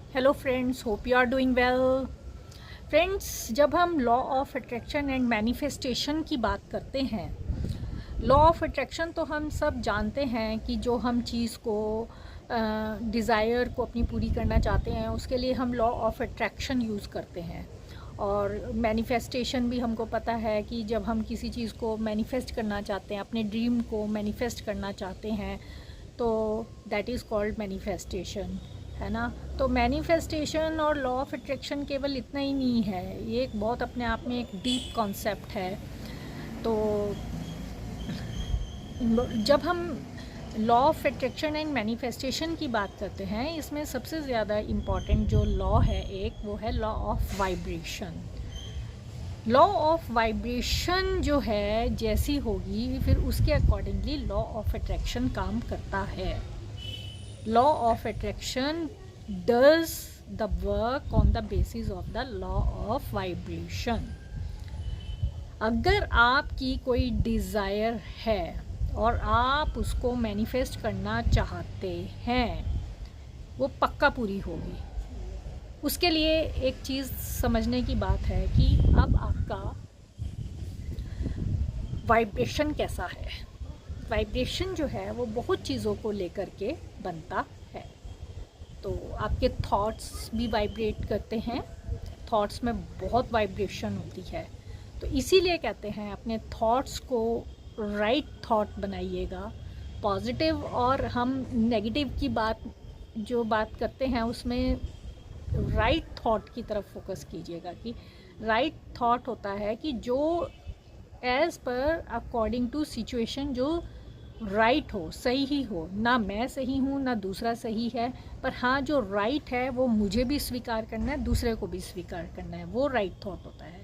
Hello friends, hope you are doing well. Friends, जब हम law of attraction and manifestation की बात करते हैं, लॉ ऑफ अट्रैक्शन तो हम सब जानते हैं कि जो हम चीज़ को डिज़ायर को अपनी पूरी करना चाहते हैं उसके लिए हम लॉ ऑफ अट्रैक्शन यूज़ करते हैं। और मैनिफेस्टेशन भी हमको पता है कि जब हम किसी चीज़ को मैनिफेस्ट करना चाहते हैं, अपने ड्रीम को मैनिफेस्ट करना चाहते हैं, तो दैट इज़ कॉल्ड मैनिफेस्टेशन, है ना। तो मैनिफेस्टेशन और लॉ ऑफ अट्रैक्शन केवल इतना ही नहीं है, ये एक बहुत अपने आप में एक डीप कॉन्सेप्ट है। तो जब हम law of attraction and manifestation की बात करते हैं, इसमें सबसे ज़्यादा इम्पॉर्टेंट जो लॉ है एक, वो है law of vibration. Law of vibration जो है जैसी होगी, फिर उसके अकॉर्डिंगली लॉ ऑफ अट्रैक्शन काम करता है। Law of attraction does the work on the basis of the law of vibration. अगर आपकी कोई डिज़ायर है और आप उसको मैनिफेस्ट करना चाहते हैं, वो पक्का पूरी होगी। उसके लिए एक चीज़ समझने की बात है कि अब आपका वाइब्रेशन कैसा है। वाइब्रेशन जो है वो बहुत चीज़ों को लेकर के बनता है। तो आपके थॉट्स भी वाइब्रेट करते हैं, थॉट्स में बहुत वाइब्रेशन होती है। तो इसीलिए कहते हैं अपने थॉट्स को राइट थॉट बनाइएगा, पॉजिटिव। और हम नेगेटिव की बात करते हैं उसमें राइट थॉट की तरफ फोकस कीजिएगा कि राइट थॉट होता है कि जो एज़ पर अकॉर्डिंग टू सिचुएशन जो राइट हो, सही ही हो। ना मैं सही हूँ ना दूसरा सही है, पर हाँ जो राइट है वो मुझे भी स्वीकार करना है, दूसरे को भी स्वीकार करना है, वो राइट थॉट होता है।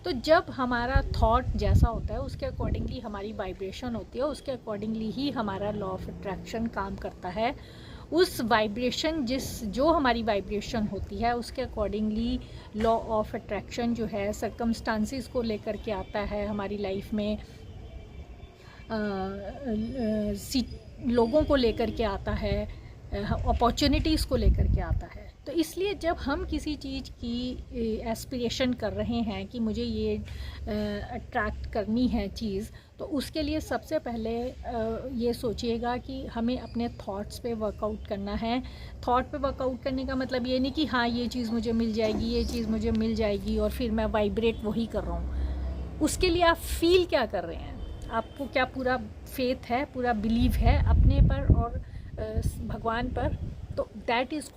तो जब हमारा थॉट जैसा होता है उसके अकॉर्डिंगली हमारी वाइब्रेशन होती है, उसके अकॉर्डिंगली ही हमारा लॉ ऑफ अट्रैक्शन काम करता है। उस वाइब्रेशन जो हमारी वाइब्रेशन होती है उसके अकॉर्डिंगली लॉ ऑफ अट्रैक्शन जो है सर्कमस्टांसिस को लेकर के आता है हमारी लाइफ में, लोगों को लेकर के आता है, अपॉर्चुनिटीज़ को लेकर के आता है। तो इसलिए जब हम किसी चीज़ की एस्पिरेशन कर रहे हैं कि मुझे ये अट्रैक्ट करनी है चीज़, तो उसके लिए सबसे पहले ये सोचिएगा कि हमें अपने थॉट्स पे वर्कआउट करना है। थॉट पे वर्कआउट करने का मतलब ये नहीं कि हाँ ये चीज़ मुझे मिल जाएगी, ये चीज़ मुझे मिल जाएगी और फिर मैं वाइब्रेट वही कर रहा हूँ। उसके लिए आप फील क्या कर रहे हैं, आपको क्या पूरा फेथ है, पूरा बिलीव है अपने पर और भगवान पर, तो दैट इज़